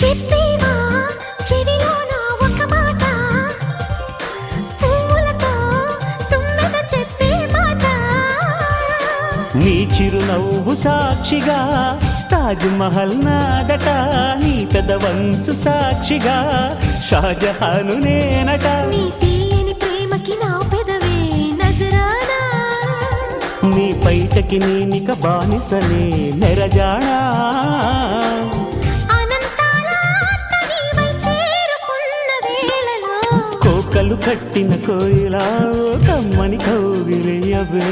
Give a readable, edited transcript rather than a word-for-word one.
చెప్పేవా చెవిలోన ఒక మాట, పువ్వులతో తుమ్మెద చెప్పే మాట. నీ చిరునవ్వు సాక్షిగా తాజ్ మహల్ నాదట, నీ పెదవంచు సాక్షిగా షాజహాను నేనట. నీ తీయని ప్రేమకి నా పెదవే నజరానా, నీ బయటకి నేనిక బానిసనే నెరజానా. అనంతాల ఆత్మ నీవై చేరుకున్న వేళలో, కోకలు కట్టిన కోయిలా కమ్మని కౌగిలియవే.